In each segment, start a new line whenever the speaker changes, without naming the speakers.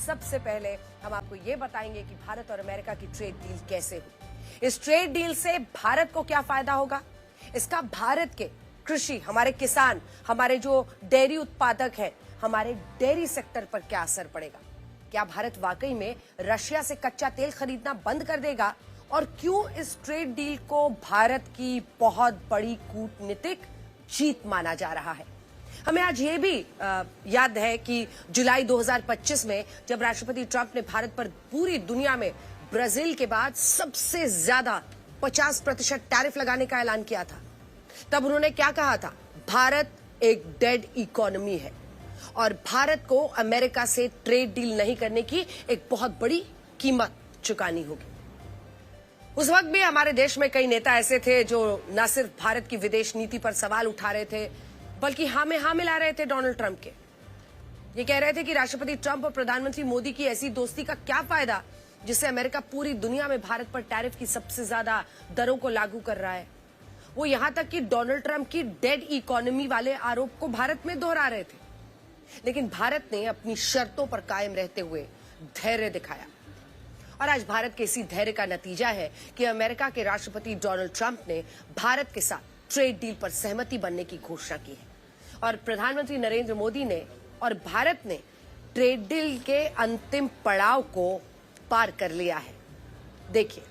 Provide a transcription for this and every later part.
सबसे पहले हम आपको ये बताएंगे कि भारत और अमेरिका की ट्रेड डील कैसे हुई। इस ट्रेड डील से भारत को क्या फायदा होगा, इसका भारत के कृषि, हमारे किसान, हमारे जो डेयरी उत्पादक हैं, हमारे डेयरी सेक्टर पर क्या असर पड़ेगा। क्या भारत वाकई में रशिया से कच्चा तेल खरीदना बंद कर देगा और क्यों इस ट्रेड डील को भारत की बहुत बड़ी कूटनीतिक जीत माना जा रहा है। हमें आज ये भी याद है कि जुलाई 2025 में जब राष्ट्रपति ट्रंप ने भारत पर पूरी दुनिया में ब्राजील के बाद सबसे ज्यादा 50% टैरिफ लगाने का ऐलान किया था, तब उन्होंने क्या कहा था, भारत एक डेड इकोनॉमी है और भारत को अमेरिका से ट्रेड डील नहीं करने की एक बहुत बड़ी कीमत चुकानी होगी। उस वक्त भी हमारे देश में कई नेता ऐसे थे जो न सिर्फ भारत की विदेश नीति पर सवाल उठा रहे थे, बल्कि हाँ में हाँ मिला रहे थे डोनाल्ड ट्रंप के। ये कह रहे थे कि राष्ट्रपति ट्रंप और प्रधानमंत्री मोदी की ऐसी दोस्ती का क्या फायदा जिससे अमेरिका पूरी दुनिया में भारत पर टैरिफ की सबसे ज्यादा दरों को लागू कर रहा है। वो यहां तक कि डोनाल्ड ट्रंप की डेड इकोनॉमी वाले आरोप को भारत में दोहरा रहे थे, लेकिन भारत ने अपनी शर्तों पर कायम रहते हुए धैर्य दिखाया और आज भारत के इसी धैर्य का नतीजा है कि अमेरिका के राष्ट्रपति डोनाल्ड ट्रंप ने भारत के साथ ट्रेड डील पर सहमति बनने की घोषणा की है और प्रधानमंत्री नरेंद्र मोदी ने और भारत ने ट्रेड डील के अंतिम पड़ाव को पार कर लिया है। देखिए,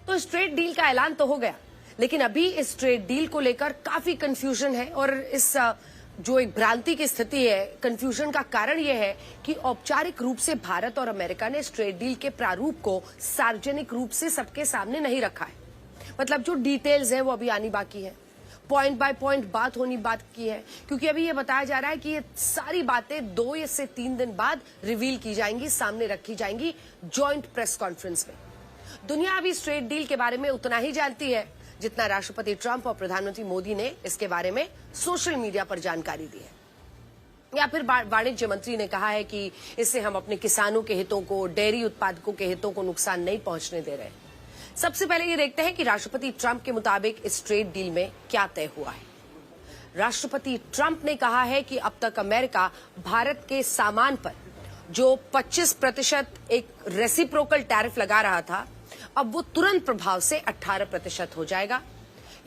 तो इस ट्रेड डील का ऐलान तो हो गया, लेकिन अभी इस ट्रेड डील को लेकर काफी कंफ्यूजन है और इस जो एक भ्रांति की स्थिति है, कंफ्यूजन का कारण यह है कि औपचारिक रूप से भारत और अमेरिका ने इस ट्रेड डील के प्रारूप को सार्वजनिक रूप से सबके सामने नहीं रखा है। मतलब जो डिटेल्स है वो अभी आनी बाकी है, पॉइंट बाय पॉइंट बात होनी बाकी है, क्योंकि अभी ये बताया जा रहा है कि ये सारी बातें 2 से 3 दिन बाद रिवील की जाएंगी, सामने रखी जाएंगी ज्वाइंट प्रेस कॉन्फ्रेंस में। दुनिया अभी इस ट्रेड डील के बारे में उतना ही जानती है जितना राष्ट्रपति ट्रंप और प्रधानमंत्री मोदी ने इसके बारे में सोशल मीडिया पर जानकारी दी है। या फिर वाणिज्य मंत्री ने कहा है कि इससे हम अपने किसानों के हितों को, डेयरी उत्पादकों के हितों को नुकसान नहीं पहुंचने दे रहे। सबसे पहले ये देखते हैं कि राष्ट्रपति ट्रंप के मुताबिक इस ट्रेड डील में क्या तय हुआ है। राष्ट्रपति ट्रंप ने कहा है कि अब तक अमेरिका भारत के सामान पर जो 25% एक रेसिप्रोकल टैरिफ लगा रहा था, अब वो तुरंत प्रभाव से 18% हो जाएगा।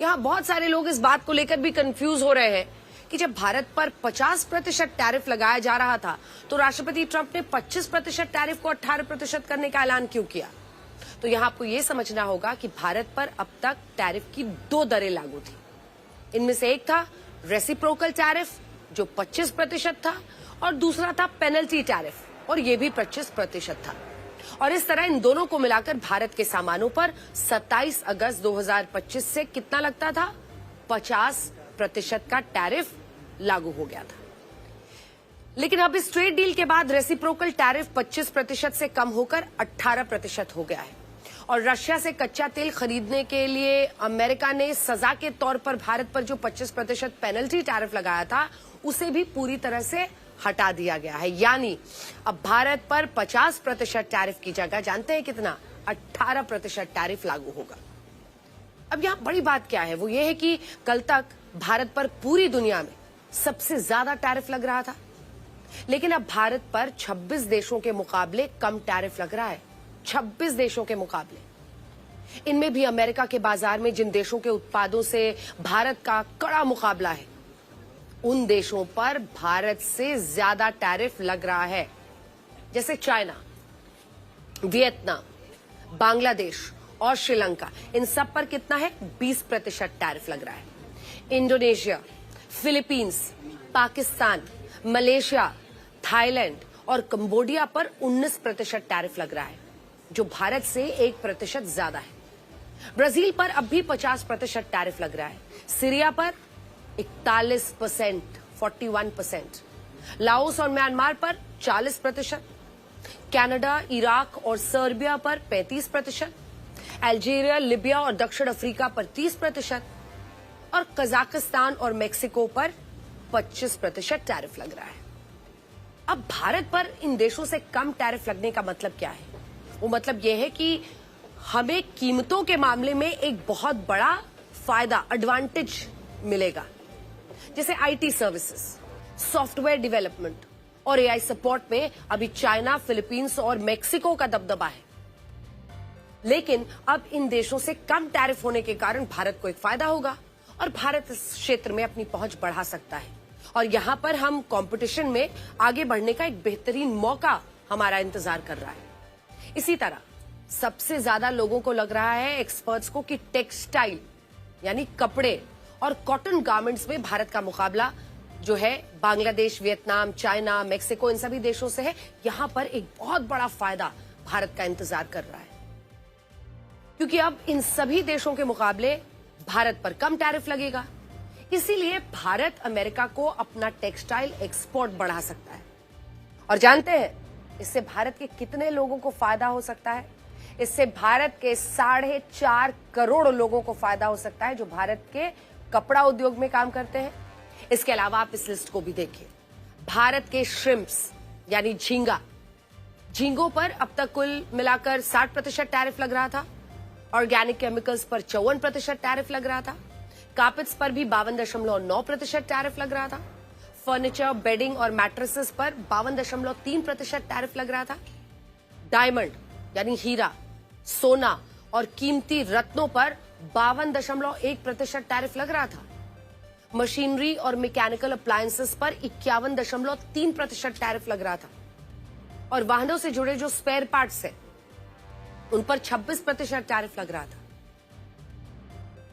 यहां बहुत सारे लोग इस बात को लेकर भी कंफ्यूज हो रहे हैं कि जब भारत पर 50% टैरिफ लगाया जा रहा था तो राष्ट्रपति ट्रंप ने 25% टैरिफ को 18% करने का ऐलान क्यों किया। तो यहां आपको यह समझना होगा कि भारत पर अब तक टैरिफ की 2 दरें लागू थी। इनमें से एक था रेसिप्रोकल टैरिफ जो 25% था और दूसरा था पेनल्टी टैरिफ और यह भी 25% था। और इस तरह इन दोनों को मिलाकर भारत के सामानों पर 27 अगस्त 2025 से कितना लगता था, 50% का टैरिफ लागू हो गया था। लेकिन अब इस ट्रेड डील के बाद रेसिप्रोकल टैरिफ 25% से कम होकर 18% हो गया है और रशिया से कच्चा तेल खरीदने के लिए अमेरिका ने सजा के तौर पर भारत पर जो 25% पेनल्टी टैरिफ लगाया था उसे भी पूरी तरह से हटा दिया गया है। यानी अब भारत पर 50% टैरिफ की जगह जानते हैं कितना, 18% टैरिफ लागू होगा। अब यहां बड़ी बात क्या है, वो ये है कि कल तक भारत पर पूरी दुनिया में सबसे ज्यादा टैरिफ लग रहा था, लेकिन अब भारत पर 26 देशों के मुकाबले कम टैरिफ लग रहा है। 26 देशों के मुकाबले। इनमें भी अमेरिका के बाजार में जिन देशों के उत्पादों से भारत का कड़ा मुकाबला है, उन देशों पर भारत से ज्यादा टैरिफ लग रहा है, जैसे चाइना, वियतनाम, बांग्लादेश और श्रीलंका। इन सब पर कितना है, 20% टैरिफ लग रहा है। Indonesia, Philippines, Pakistan, Malaysia, Thailand और कंबोडिया पर 19% टैरिफ लग रहा है, जो भारत से 1% ज्यादा है। ब्राजील पर अब भी 50% टैरिफ लग रहा है। सीरिया पर 41%, 41%। लाओस और म्यांमार पर 40%। कनाडा, इराक और सर्बिया पर 35%। अल्जीरिया, लिबिया और दक्षिण अफ्रीका पर 30% और कजाकिस्तान और मेक्सिको पर 25% टैरिफ लग रहा है। अब भारत पर इन देशों से कम टैरिफ लगने का मतलब क्या है? वो मतलब यह है कि हमें कीमतों के मामले में एक बहुत बड़ा फायदा, एडवांटेज मिलेगा। जैसे आईटी सर्विसेज, सॉफ्टवेयर डेवलपमेंट और एआई सपोर्ट में अभी चाइना, फिलीपींस और मेक्सिको का दबदबा है। लेकिन अब इन देशों से कम टैरिफ होने के कारण भारत को एक फायदा होगा और भारत इस क्षेत्र में अपनी पहुंच बढ़ा सकता है। और यहां पर हम कंपटीशन में आगे बढ़ने का एक बेहतरीन मौका हमारा इंतजार कर रहा है। इसी तरह सबसे ज्यादा लोगों को लग रहा है, एक्सपर्ट्स को, कि टेक्सटाइल यानी कपड़े और कॉटन गारमेंट्स में भारत का मुकाबला जो है बांग्लादेश, वियतनाम, चाइना, मेक्सिको, इन सभी देशों से है। यहां पर एक बहुत बड़ा फायदा भारत का इंतजार कर रहा है, क्योंकि अब इन सभी देशों के मुकाबले भारत पर कम टैरिफ लगेगा। इसीलिए भारत अमेरिका को अपना टेक्सटाइल एक्सपोर्ट बढ़ा सकता है। और जानते हैं इससे भारत के कितने लोगों को फायदा हो सकता है? इससे भारत के 4.5 करोड़ लोगों को फायदा हो सकता है, जो भारत के कपड़ा उद्योग में काम करते हैं। इसके अलावा आप इस लिस्ट को भी देखिए। भारत के श्रिम्प्स यानी झींगों पर अब तक कुल मिलाकर 60% टैरिफ लग रहा था। ऑर्गेनिक केमिकल्स पर 54% टैरिफ लग रहा था। कार्पेट्स पर भी 52.9% टैरिफ लग रहा था। फर्नीचर, बेडिंग और मैट्रेसेस पर 52.3% टैरिफ लग रहा था। डायमंड यानी हीरा, सोना और कीमती रत्नों पर 52.1% टैरिफ लग रहा था। मशीनरी और मैकेनिकल अप्लायंसेस पर 51.3% टैरिफ लग रहा था। और वाहनों से जुड़े जो स्पेयर पार्ट्स हैं उन पर 26% टैरिफ लग रहा था।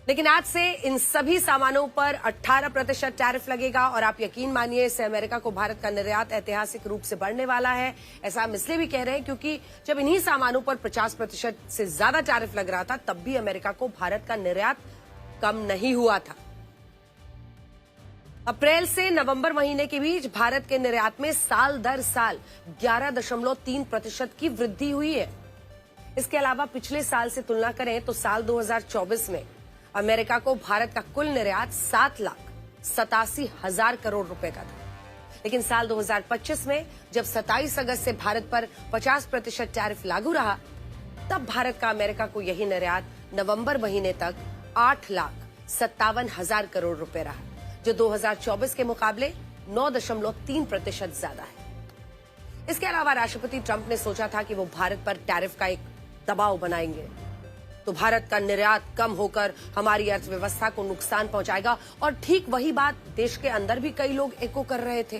लेकिन आज से इन सभी सामानों पर 18% टैरिफ लगेगा और आप यकीन मानिए, इससे अमेरिका को भारत का निर्यात ऐतिहासिक रूप से बढ़ने वाला है। ऐसा हम इसलिए भी कह रहे हैं क्योंकि जब इन्हीं सामानों पर 50% से ज्यादा टैरिफ लग रहा था, तब भी अमेरिका को भारत का निर्यात कम नहीं हुआ था। अप्रैल से नवंबर महीने के बीच भारत के निर्यात में साल दर साल 11.3% की वृद्धि हुई है। इसके अलावा पिछले साल से तुलना करें तो साल 2024 में अमेरिका को भारत का कुल निर्यात 7,87,000 करोड़ रुपए का था। लेकिन साल 2025 में जब 27 अगस्त से भारत पर 50% टैरिफ लागू रहा, तब भारत का अमेरिका को यही निर्यात नवंबर महीने तक 8,57,000 करोड़ रुपए रहा, जो 2024 के मुकाबले 9.3% ज्यादा है। इसके अलावा राष्ट्रपति ट्रंप ने सोचा था कि वो भारत पर टैरिफ का एक दबाव बनाएंगे तो भारत का निर्यात कम होकर हमारी अर्थव्यवस्था को नुकसान पहुंचाएगा। और ठीक वही बात देश के अंदर भी कई लोग एको कर रहे थे।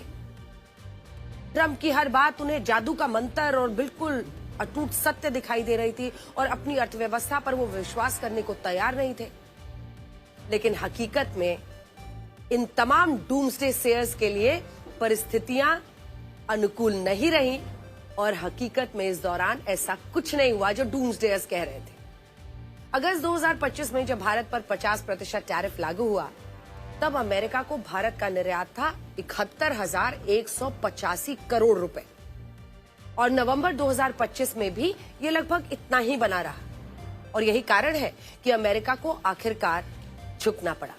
ट्रंप की हर बात उन्हें जादू का मंत्र और बिल्कुल अटूट सत्य दिखाई दे रही थी और अपनी अर्थव्यवस्था पर वो विश्वास करने को तैयार नहीं थे। लेकिन हकीकत में इन तमाम डूम्सडे सेयर्स के लिए परिस्थितियां अनुकूल नहीं रही और हकीकत में इस दौरान ऐसा कुछ नहीं हुआ जो डूम्सडेयर्स कह रहे थे। अगस्त 2025 में जब भारत पर 50% टैरिफ लागू हुआ, तब अमेरिका को भारत का निर्यात था 71,185 करोड़ रुपए और नवंबर 2025 में भी ये लगभग इतना ही बना रहा। और यही कारण है कि अमेरिका को आखिरकार झुकना पड़ा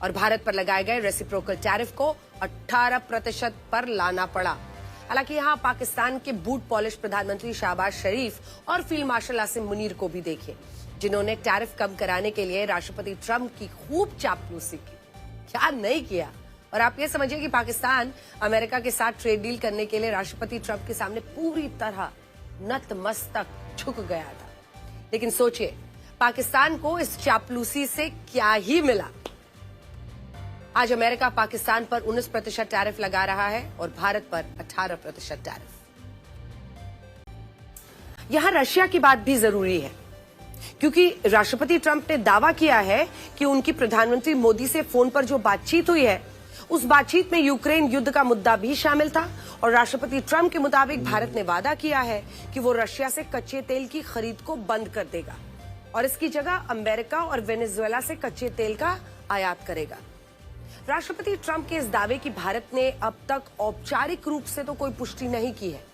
और भारत पर लगाए गए रेसिप्रोकल टैरिफ को 18% पर लाना पड़ा। हालांकि यहां पाकिस्तान के बूट पॉलिश प्रधानमंत्री शहबाज शरीफ और फील्ड मार्शल आसिम मुनीर को भी देखिए, जिन्होंने टैरिफ कम कराने के लिए राष्ट्रपति ट्रंप की खूब चापलूसी की। क्या नहीं किया। और आप ये समझिए कि पाकिस्तान अमेरिका के साथ ट्रेड डील करने के लिए राष्ट्रपति ट्रंप के सामने पूरी तरह नतमस्तक झुक गया था। लेकिन सोचिए, पाकिस्तान को इस चापलूसी से क्या ही मिला। आज अमेरिका पाकिस्तान पर 19% टैरिफ लगा रहा है और भारत पर 18% टैरिफ। यहां रशिया की बात भी जरूरी है, क्योंकि राष्ट्रपति ट्रंप ने दावा किया है कि उनकी प्रधानमंत्री मोदी से फोन पर जो बातचीत हुई है, उस बातचीत में यूक्रेन युद्ध का मुद्दा भी शामिल था और राष्ट्रपति ट्रंप के मुताबिक भारत ने वादा किया है कि वो रशिया से कच्चे तेल की खरीद को बंद कर देगा और इसकी जगह अमेरिका और वेनेजुएला से कच्चे तेल का आयात करेगा। राष्ट्रपति ट्रंप के इस दावे की भारत ने अब तक औपचारिक रूप से तो कोई पुष्टि नहीं की है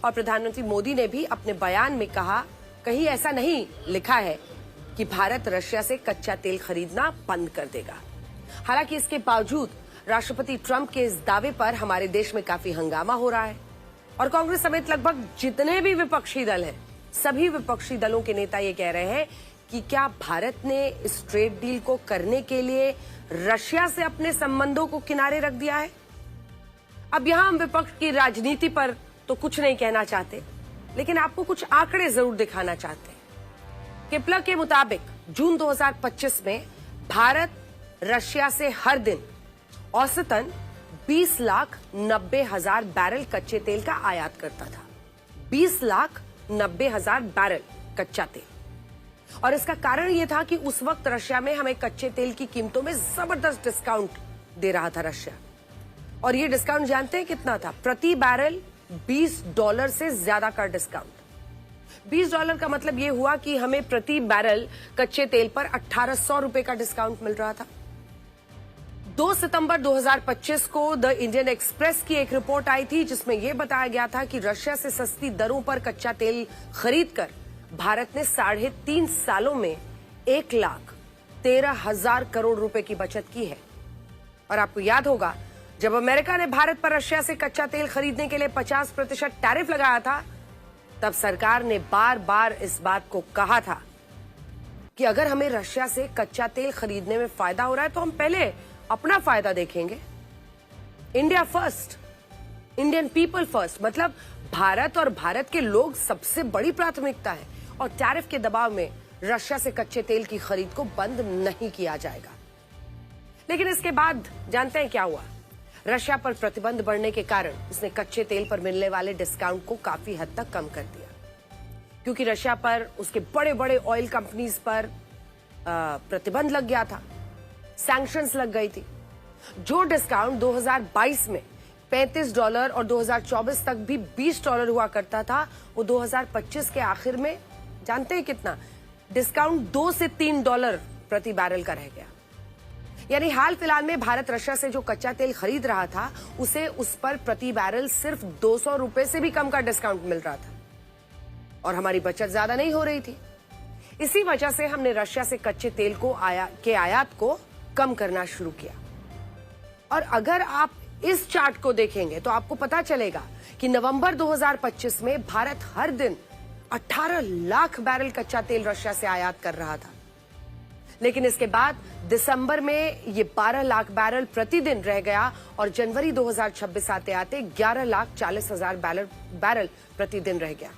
और प्रधानमंत्री मोदी ने भी अपने बयान में कहा, कहीं ऐसा नहीं लिखा है कि भारत रशिया से कच्चा तेल खरीदना बंद कर देगा। हालांकि इसके बावजूद राष्ट्रपति ट्रंप के इस दावे पर हमारे देश में काफी हंगामा हो रहा है और कांग्रेस समेत लगभग जितने भी विपक्षी दल हैं, सभी विपक्षी दलों के नेता ये कह रहे हैं कि क्या भारत ने इस ट्रेड डील को करने के लिए रशिया से अपने संबंधों को किनारे रख दिया है। अब यहां हम विपक्ष की राजनीति पर तो कुछ नहीं कहना चाहते, लेकिन आपको कुछ आंकड़े जरूर दिखाना चाहते हैं। किपला के मुताबिक जून 2025 में भारत रशिया से हर दिन औसतन 20,90,000 बैरल कच्चे तेल का आयात करता था। 20,90,000 बैरल कच्चा तेल। और इसका कारण यह था कि उस वक्त रशिया में हमें कच्चे तेल की कीमतों में जबरदस्त डिस्काउंट दे रहा था रशिया। और ये डिस्काउंट जानते हैं कितना था? प्रति बैरल $20 से ज्यादा का डिस्काउंट। $20 का मतलब ये हुआ कि हमें प्रति बैरल कच्चे तेल पर 1800 रुपए का डिस्काउंट मिल रहा था। 2 सितंबर 2025 को द इंडियन एक्सप्रेस की एक रिपोर्ट आई थी जिसमें यह बताया गया था कि रशिया से सस्ती दरों पर कच्चा तेल खरीदकर भारत ने 3.5 सालों में 1,13,000 करोड़ रुपए की बचत की है। और आपको याद होगा, जब अमेरिका ने भारत पर रशिया से कच्चा तेल खरीदने के लिए 50% टैरिफ लगाया था, तब सरकार ने बार बार इस बात को कहा था कि अगर हमें रशिया से कच्चा तेल खरीदने में फायदा हो रहा है तो हम पहले अपना फायदा देखेंगे। India first, Indian people first, मतलब भारत और भारत के लोग सबसे बड़ी प्राथमिकता है और टैरिफ के दबाव में रशिया से कच्चे तेल की खरीद को बंद नहीं किया जाएगा। लेकिन इसके बाद जानते हैं क्या हुआ? रशिया पर प्रतिबंध बढ़ने के कारण उसने कच्चे तेल पर मिलने वाले डिस्काउंट को काफी हद तक कम कर दिया, क्योंकि रशिया पर उसके बड़े बड़े ऑयल कंपनीज पर प्रतिबंध लग गया था, सैंक्शंस लग गई थी। जो डिस्काउंट 2022 में $35 और 2024 तक भी $20 हुआ करता था, वो 2025 के आखिर में जानते हैं कितना? डिस्काउंट $2 से $3 प्रति बैरल का रह गया। यानी हाल फिलहाल में भारत रशिया से जो कच्चा तेल खरीद रहा था, उसे उस पर प्रति बैरल सिर्फ 200 रुपए से भी कम का डिस्काउंट मिल रहा था और हमारी बचत ज्यादा नहीं हो रही थी। इसी वजह से हमने रशिया से कच्चे तेल को आयात को कम करना शुरू किया। और अगर आप इस चार्ट को देखेंगे तो आपको पता चलेगा कि नवंबर 2025 में भारत हर दिन 18 लाख बैरल कच्चा तेल रशिया से आयात कर रहा था। लेकिन इसके बाद दिसंबर में ये 12 लाख बैरल प्रतिदिन रह गया और जनवरी 2026 आते आते 11,40,000 बैरल प्रतिदिन रह गया।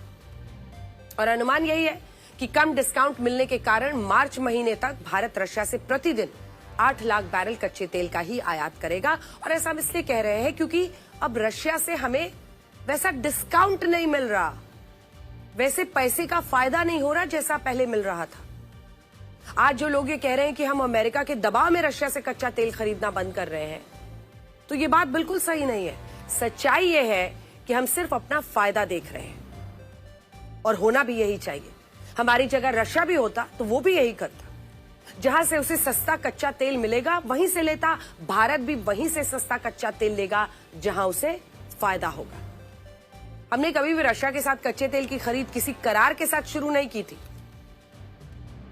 और अनुमान यही है कि कम डिस्काउंट मिलने के कारण मार्च महीने तक भारत रशिया से प्रतिदिन 8 लाख बैरल कच्चे तेल का ही आयात करेगा। और ऐसा हम इसलिए कह रहे हैं क्योंकि अब रशिया से हमें वैसा डिस्काउंट नहीं मिल रहा, वैसे पैसे का फायदा नहीं हो रहा जैसा पहले मिल रहा था। आज जो लोग ये कह रहे हैं कि हम अमेरिका के दबाव में रशिया से कच्चा तेल खरीदना बंद कर रहे हैं, तो ये बात बिल्कुल सही नहीं है। सच्चाई ये है कि हम सिर्फ अपना फायदा देख रहे हैं और होना भी यही चाहिए। हमारी जगह रशिया भी होता तो वो भी यही करता। जहां से उसे सस्ता कच्चा तेल मिलेगा वहीं से लेता, भारत भी वहीं से सस्ता कच्चा तेल लेगा जहां उसे फायदा होगा। हमने कभी भी रशिया के साथ कच्चे तेल की खरीद किसी करार के साथ शुरू नहीं की थी।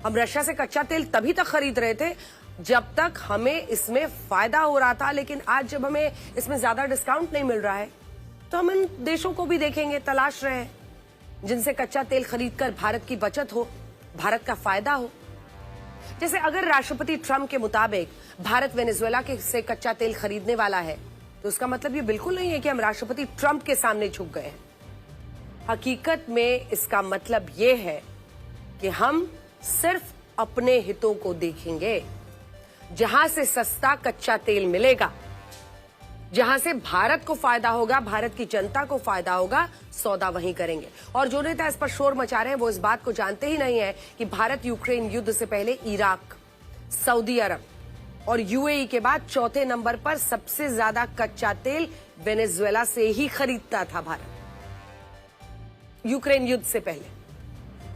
हम रशिया से कच्चा तेल तभी तक खरीद रहे थे जब तक हमें इसमें फायदा हो रहा था। लेकिन आज जब हमें इसमें ज्यादा डिस्काउंट नहीं मिल रहा है तो हम इन देशों को भी देखेंगे, तलाश रहे हैं जिनसे कच्चा तेल खरीदकर भारत की बचत हो, भारत का फायदा हो। जैसे अगर राष्ट्रपति ट्रंप के मुताबिक भारत वेनेजुएला से कच्चा तेल खरीदने वाला है, तो उसका मतलब ये बिल्कुल नहीं है कि हम राष्ट्रपति ट्रंप के सामने झुक गए हैं। हकीकत में इसका मतलब ये है कि हम सिर्फ अपने हितों को देखेंगे। जहां से सस्ता कच्चा तेल मिलेगा, जहां से भारत को फायदा होगा, भारत की जनता को फायदा होगा, सौदा वहीं करेंगे। और जो नेता इस पर शोर मचा रहे हैं वो इस बात को जानते ही नहीं है कि भारत यूक्रेन युद्ध से पहले इराक, सऊदी अरब, और यूएई के बाद चौथे नंबर पर सबसे ज्यादा कच्चा तेल वेनेजुएला से ही खरीदता था भारत, यूक्रेन युद्ध से पहले।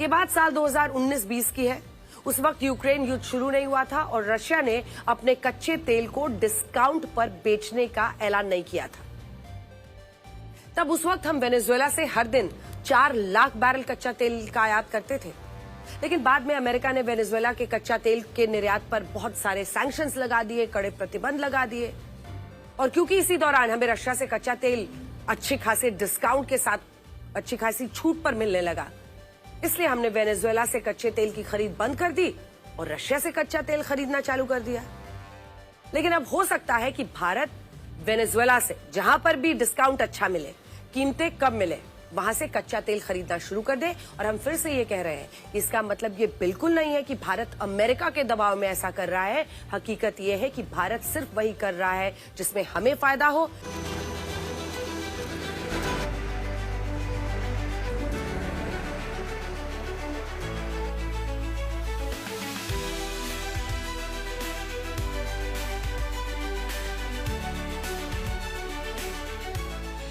ये बात साल 2019-20 की है। उस वक्त यूक्रेन युद्ध शुरू नहीं हुआ था और रशिया ने अपने कच्चे तेल को डिस्काउंट पर बेचने का ऐलान नहीं किया था। तब उस वक्त हम वेनेजुएला से हर दिन 4 लाख बैरल कच्चा तेल का आयात करते थे। लेकिन बाद में अमेरिका ने वेनेजुएला के कच्चा तेल के निर्यात पर बहुत सारे सैंक्शंस लगा दिए, कड़े प्रतिबंध लगा दिए। और क्योंकि इसी दौरान हमें रशिया से कच्चा तेल अच्छे खासे डिस्काउंट के साथ अच्छी खासी छूट पर मिलने लगा, इसलिए हमने वेनेजुएला से कच्चे तेल की खरीद बंद कर दी और रशिया से कच्चा तेल खरीदना चालू कर दिया। लेकिन अब हो सकता है कि भारत वेनेजुएला से जहां पर भी डिस्काउंट अच्छा मिले, कीमतें कम मिले, वहां से कच्चा तेल खरीदना शुरू कर दे। और हम फिर से ये कह रहे हैं कि इसका मतलब ये बिल्कुल नहीं है कि भारत अमेरिका के दबाव में ऐसा कर रहा है। हकीकत ये है कि भारत सिर्फ वही कर रहा है जिसमें हमें फायदा हो।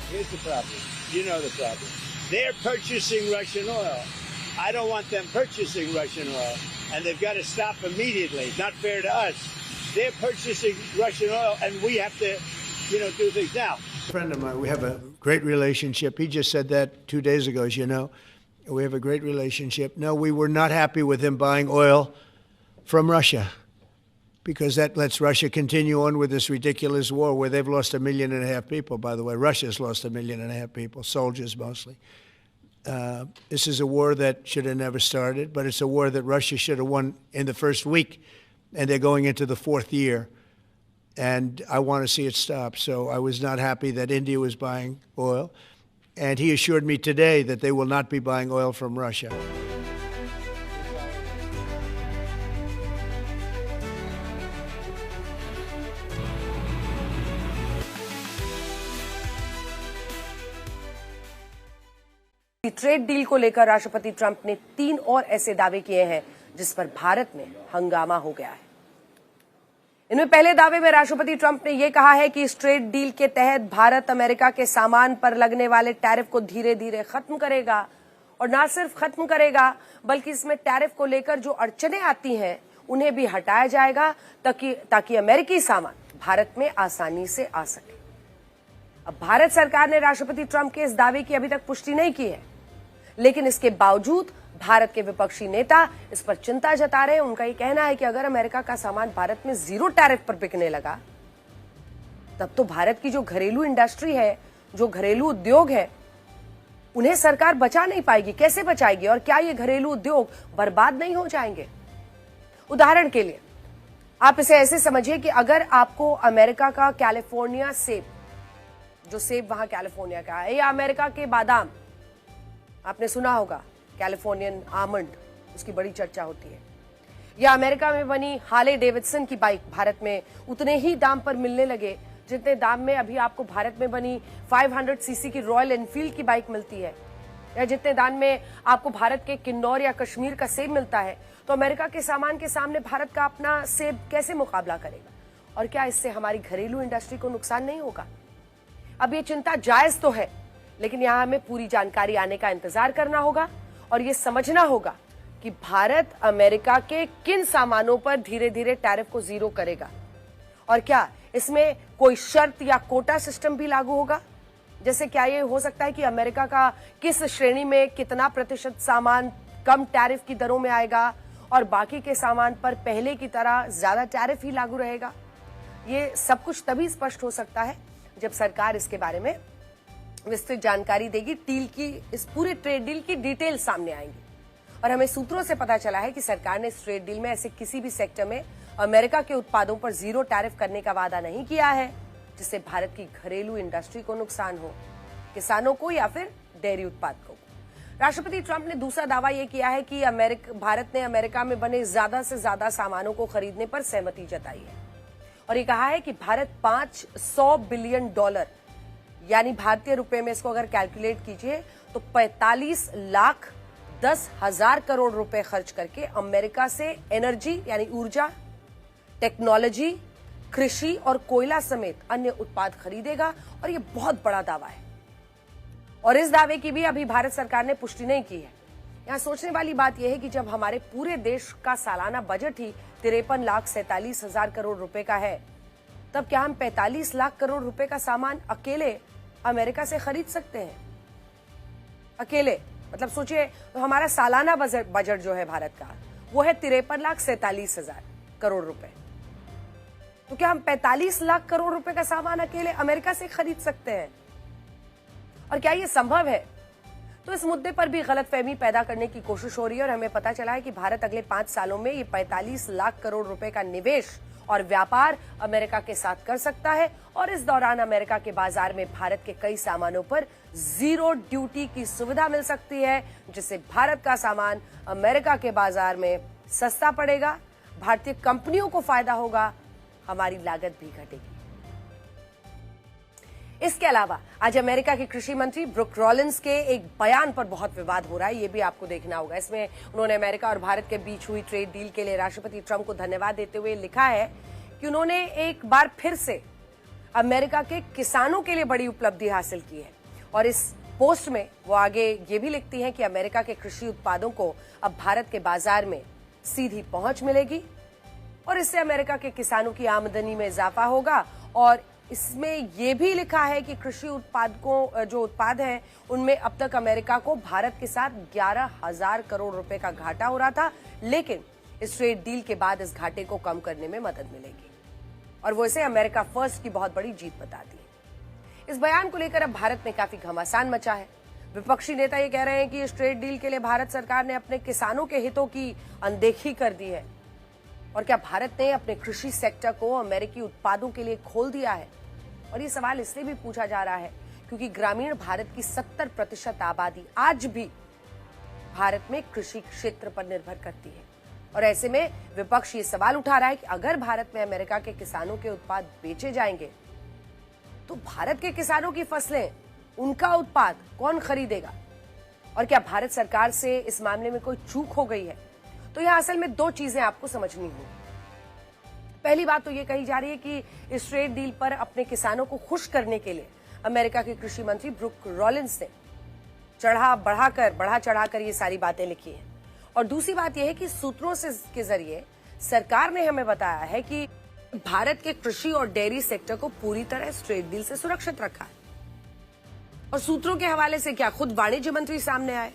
Here's the problem. You know the problem. They're purchasing Russian oil. I don't want them purchasing Russian oil. And they've got to stop immediately. It's not fair to us. They're purchasing Russian oil and we have to, do things now.
A friend of mine, we have a great relationship. He just said that 2 days ago, as you know. We have a great relationship. No, we were not happy with him buying oil from Russia, because that lets Russia continue on with this ridiculous war where they've lost 1.5 million people, by the way. Russia's lost 1.5 million people, soldiers mostly. This is a war that should have never started, but it's a war that Russia should have won in the first week, and they're going into the 4th year. And I want to see it stop. So I was not happy that India was buying oil. And he assured me today that they will not be buying oil from Russia.
Trade deal को लेकर राष्ट्रपति Trump ने 3 और ऐसे दावे किए हैं जिस पर भारत में हंगामा हो गया है। इनमें पहले दावे में राष्ट्रपति ट्रंप ने यह कहा है कि इस ट्रेड डील के तहत भारत अमेरिका के सामान पर लगने वाले टैरिफ को धीरे धीरे खत्म करेगा, और न सिर्फ खत्म करेगा बल्कि इसमें टैरिफ को लेकर जो अड़चनें आती हैं उन्हें भी हटाया जाएगा ताकि अमेरिकी सामान भारत में आसानी से आ सके। अब भारत सरकार ने राष्ट्रपति ट्रंप के इस दावे की अभी तक पुष्टि नहीं की है, लेकिन इसके बावजूद भारत के विपक्षी नेता इस पर चिंता जता रहे हैं। उनका ये कहना है कि अगर अमेरिका का सामान भारत में 0 टैरिफ पर बिकने लगा, तब तो भारत की जो घरेलू इंडस्ट्री है, जो घरेलू उद्योग है, उन्हें सरकार बचा नहीं पाएगी। कैसे बचाएगी? और क्या ये घरेलू उद्योग बर्बाद नहीं हो जाएंगे? उदाहरण के लिए आप इसे ऐसे समझिए कि अगर आपको अमेरिका का कैलिफोर्निया सेब, जो सेब वहां कैलिफोर्निया का है, या अमेरिका के बादाम, आपने सुना होगा कैलिफोर्नियन आमंड, उसकी बड़ी चर्चा होती है, या अमेरिका में बनी हार्ले डेविडसन की बाइक भारत में उतने ही दाम पर मिलने लगे जितने दाम में अभी आपको भारत में बनी 500 सीसी की रॉयल एनफील्ड की बाइक मिलती है, या जितने दाम में आपको भारत के किन्नौर या कश्मीर का सेब मिलता है, तो अमेरिका के सामान के सामने भारत का अपना सेब कैसे मुकाबला करेगा? और क्या इससे हमारी घरेलू इंडस्ट्री को नुकसान नहीं होगा? अब ये चिंता जायज तो है, लेकिन यहां हमें पूरी जानकारी आने का इंतजार करना होगा और ये समझना होगा कि भारत अमेरिका के किन सामानों पर धीरे धीरे टैरिफ को 0 करेगा, और क्या इसमें कोई शर्त या कोटा सिस्टम भी लागू होगा? जैसे क्या ये हो सकता है कि अमेरिका का किस श्रेणी में कितना प्रतिशत सामान कम टैरिफ की दरों में आएगा और बाकी के सामान पर पहले की तरह ज्यादा टैरिफ ही लागू रहेगा? ये सब कुछ तभी स्पष्ट हो सकता है जब सरकार इसके बारे में विस्तृत जानकारी देगी। डील की, इस पूरे ट्रेड डील की डिटेल सामने आएंगी, और हमें सूत्रों से पता चला है कि सरकार ने इस ट्रेड डील में ऐसे किसी भी सेक्टर में अमेरिका के उत्पादों पर 0 टैरिफ करने का वादा नहीं किया है जिससे भारत की घरेलू इंडस्ट्री को नुकसान हो, किसानों को या फिर डेयरी उत्पादकों को। राष्ट्रपति ट्रंप ने दूसरा दावा यह किया है कि भारत ने अमेरिका में बने ज्यादा से ज्यादा सामानों को खरीदने पर सहमति जताई है, और ये कहा है कि भारत $500 बिलियन, यानी भारतीय रुपए में इसको अगर कैलकुलेट कीजिए तो 45,10,000 करोड़ रुपए खर्च करके अमेरिका से एनर्जी यानी ऊर्जा, टेक्नोलॉजी कृषि और कोयला समेत अन्य उत्पाद खरीदेगा, और ये बहुत बड़ा दावा है। और इस दावे की भी अभी भारत सरकार ने पुष्टि नहीं की है। यहाँ सोचने वाली बात यह है कि जब हमारे पूरे देश का सालाना बजट ही 53,47,000 करोड़ रुपए का है, तब क्या हम 45 लाख करोड़ रुपए का सामान अकेले अमेरिका से खरीद सकते हैं? अकेले मतलब सोचिए, तो हमारा सालाना बजट जो है भारत का, वो है 53,47,000 करोड़ रुपए। तो क्या हम 45 लाख करोड़ रुपए का सामान अकेले अमेरिका से खरीद सकते हैं? और क्या ये संभव है? तो इस मुद्दे पर भी गलतफहमी पैदा करने की कोशिश हो रही है, और हमें पता चला है कि भारत अगले 5 सालों में ये 45 लाख करोड़ रुपए का निवेश और व्यापार अमेरिका के साथ कर सकता है, और इस दौरान अमेरिका के बाजार में भारत के कई सामानों पर जीरो ड्यूटी की सुविधा मिल सकती है, जिससे भारत का सामान अमेरिका के बाजार में सस्ता पड़ेगा, भारतीय कंपनियों को फायदा होगा, हमारी लागत भी घटेगी। इसके अलावा आज अमेरिका के कृषि मंत्री ब्रुक रॉलिंस के एक बयान पर बहुत विवाद हो रहा है, ये भी आपको देखना होगा। इसमें उन्होंने अमेरिका और भारत के बीच हुई ट्रेड डील के लिए राष्ट्रपति ट्रंप को धन्यवाद देते हुए लिखा है कि उन्होंने एक बार फिर से अमेरिका के किसानों के लिए बड़ी उपलब्धि हासिल की है। और इस पोस्ट में वो आगे ये भी लिखती हैं कि अमेरिका के कृषि उत्पादों को अब भारत के बाजार में सीधी पहुंच मिलेगी, और इससे अमेरिका के किसानों की आमदनी में इजाफा होगा। और इसमें यह भी लिखा है कि कृषि जो उत्पाद हैं, उनमें अब तक अमेरिका को भारत के साथ 11,000 करोड़ रुपए का घाटा हो रहा था, लेकिन इस ट्रेड डील के बाद इस घाटे को कम करने में मदद मिलेगी, और वो इसे अमेरिका फर्स्ट की बहुत बड़ी जीत बताती है। इस बयान को लेकर अब भारत में काफी घमासान मचा है। विपक्षी नेता ये कह रहे हैं कि इस ट्रेड डील के लिए भारत सरकार ने अपने किसानों के हितों की अनदेखी कर दी है, और क्या भारत ने अपने कृषि सेक्टर को अमेरिकी उत्पादों के लिए खोल दिया है? और ये सवाल इसलिए भी पूछा जा रहा है क्योंकि ग्रामीण भारत की 70% आबादी आज भी भारत में कृषि क्षेत्र पर निर्भर करती है, और ऐसे में विपक्ष ये सवाल उठा रहा है कि अगर भारत में अमेरिका के किसानों के उत्पाद बेचे जाएंगे, तो भारत के किसानों की फसलें, उनका उत्पाद कौन खरीदेगा? और क्या भारत सरकार से इस मामले में कोई चूक हो गई है? तो यह असल में 2 चीजें आपको समझनी होंगी। पहली बात तो ये कही जा रही है कि इस ट्रेड डील पर अपने किसानों को खुश करने के लिए अमेरिका के कृषि मंत्री ब्रुक रॉलिंस ने बढ़ा चढ़ाकर ये सारी बातें लिखी हैं। और दूसरी बात यह है कि सूत्रों के जरिए सरकार ने हमें बताया है कि भारत के कृषि और डेयरी सेक्टर को पूरी तरह इस ट्रेड डील से सुरक्षित रखा है। और सूत्रों के हवाले से क्या, खुद वाणिज्य मंत्री सामने आए।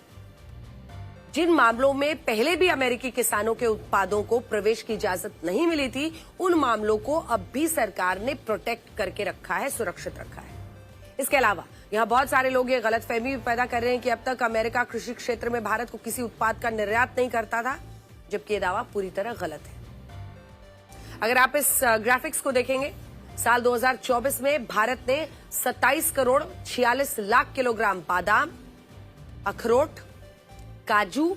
जिन मामलों में पहले भी अमेरिकी किसानों के उत्पादों को प्रवेश की इजाजत नहीं मिली थी, उन मामलों को अब भी सरकार ने प्रोटेक्ट करके रखा है, सुरक्षित रखा है। इसके अलावा यहाँ बहुत सारे लोग ये गलतफहमी भी पैदा कर रहे हैं कि अब तक अमेरिका कृषि क्षेत्र में भारत को किसी उत्पाद का निर्यात नहीं करता था, जबकि ये दावा पूरी तरह गलत है। अगर आप इस ग्राफिक्स को देखेंगे, साल 2024 में भारत ने 27 करोड़ 46 लाख किलोग्राम बादाम, अखरोट, काजू,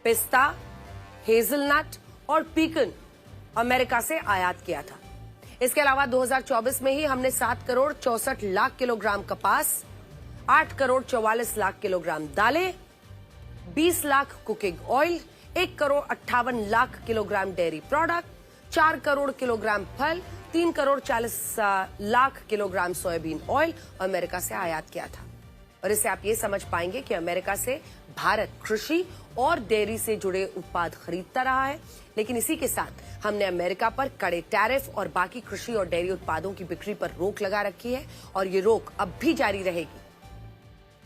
पिस्ता, हेजलनट और पीकन अमेरिका से आयात किया था। इसके अलावा 2024 में ही हमने 7 करोड़ 64 लाख किलोग्राम कपास, 8 करोड़ 44 लाख किलोग्राम दालें, 20 lakh cooking oil, 1 crore 58 lakh kilogram dairy product, 4 crore kilogram फल, 3 crore 40 lakh kilogram soybean oil America से आयात किया था। और इससे आप ये समझ पाएंगे कि अमेरिका से भारत कृषि और डेयरी से जुड़े उत्पाद खरीदता रहा है, लेकिन इसी के साथ हमने अमेरिका पर कड़े टैरिफ और बाकी कृषि और डेयरी उत्पादों की बिक्री पर रोक लगा रखी है, और ये रोक अब भी जारी रहेगी।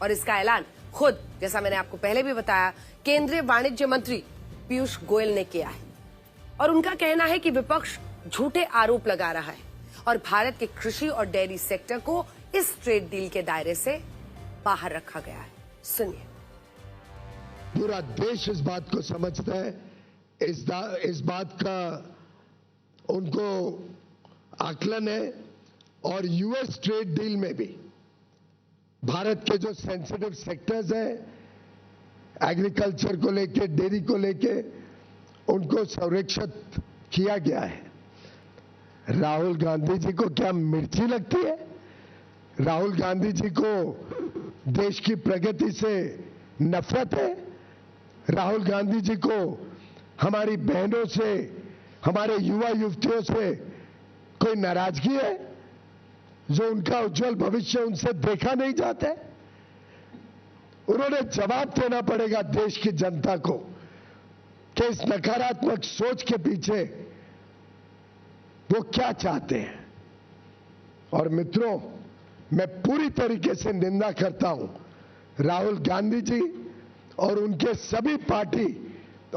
और इसका ऐलान खुद, जैसा मैंने आपको पहले भी बताया, केंद्रीय वाणिज्य मंत्री पीयूष गोयल ने किया है। और उनका कहना है कि विपक्ष झूठे आरोप लगा रहा है और भारत के कृषि और डेयरी सेक्टर को इस ट्रेड डील के दायरे से बाहर रखा गया है। सुनिए।
पूरा देश इस बात को समझता है, इस बात का उनको आकलन है, और यूएस ट्रेड डील में भी भारत के जो सेंसिटिव सेक्टर्स हैं, एग्रीकल्चर को लेके, डेयरी को लेके, उनको संरक्षित किया गया है। राहुल गांधी जी को क्या मिर्ची लगती है? राहुल गांधी जी को देश की प्रगति से नफरत है? राहुल गांधी जी को हमारी बहनों से, हमारे युवा युवतियों से कोई कोई नाराजगी है जो उनका उज्जवल भविष्य उनसे देखा नहीं जाता है? उन्होंने जवाब देना पड़ेगा देश की जनता को कि इस नकारात्मक सोच के पीछे वो क्या चाहते हैं। और मित्रों, मैं पूरी तरीके से निंदा करता हूं राहुल गांधी जी और उनके सभी पार्टी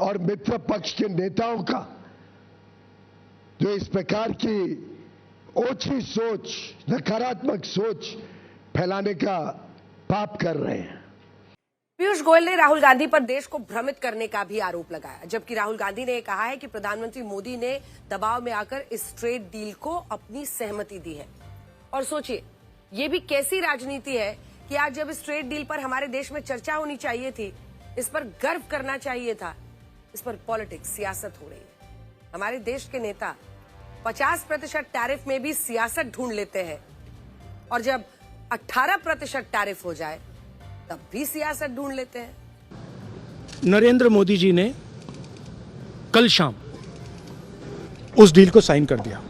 और मित्र पक्ष के नेताओं का, जो इस प्रकार की ओछी सोच, नकारात्मक सोच फैलाने का पाप कर रहे हैं।
पीयूष गोयल ने राहुल गांधी पर देश को भ्रमित करने का भी आरोप लगाया, जबकि राहुल गांधी ने कहा है कि प्रधानमंत्री मोदी ने दबाव में आकर इस ट्रेड डील को अपनी सहमति दी है। और सोचिए, ये भी कैसी राजनीति है कि आज जब इस ट्रेड डील पर हमारे देश में चर्चा होनी चाहिए थी, इस पर गर्व करना चाहिए था, इस पर पॉलिटिक्स, सियासत हो रही है। हमारे देश के नेता 50% टैरिफ में भी सियासत ढूंढ लेते हैं, और जब 18% टैरिफ हो जाए तब भी सियासत ढूंढ लेते हैं।
नरेंद्र मोदी जी ने कल शाम उस डील को साइन कर दिया।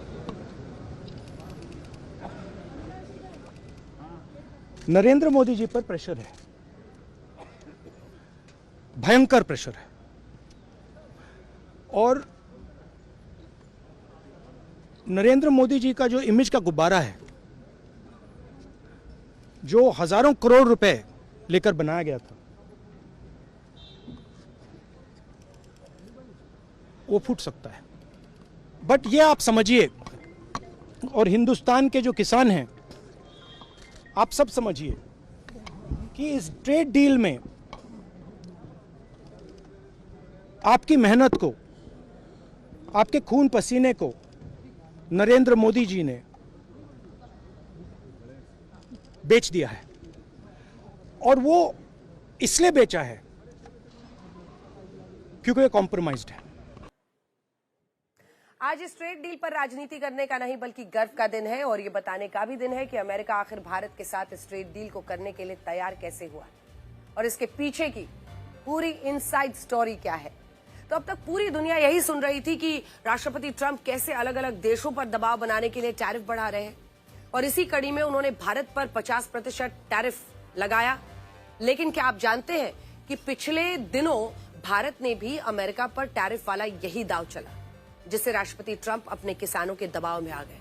नरेंद्र मोदी जी पर प्रेशर है, भयंकर प्रेशर है, और नरेंद्र मोदी जी का जो इमेज का गुब्बारा है, जो हजारों करोड़ रुपए लेकर बनाया गया था, वो फूट सकता है। बट ये आप समझिए, और हिंदुस्तान के जो किसान हैं, आप सब समझिए कि इस ट्रेड डील में आपकी मेहनत को, आपके खून पसीने को नरेंद्र मोदी जी ने बेच दिया है। और वो इसलिए बेचा है क्योंकि ये कॉम्प्रोमाइज्ड है।
आज इस ट्रेड डील पर राजनीति करने का नहीं बल्कि गर्व का दिन है, और ये बताने का भी दिन है कि अमेरिका आखिर भारत के साथ इस ट्रेड डील को करने के लिए तैयार कैसे हुआ और इसके पीछे की पूरी इनसाइड स्टोरी क्या है। तो अब तक पूरी दुनिया यही सुन रही थी कि राष्ट्रपति ट्रंप कैसे अलग अलग देशों पर दबाव बनाने के लिए टैरिफ बढ़ा रहे हैं, और इसी कड़ी में उन्होंने भारत पर 50% टैरिफ लगाया। लेकिन क्या आप जानते हैं कि पिछले दिनों भारत ने भी अमेरिका पर टैरिफ वाला यही दांव चला, जिससे राष्ट्रपति ट्रंप अपने किसानों के दबाव में आ गए।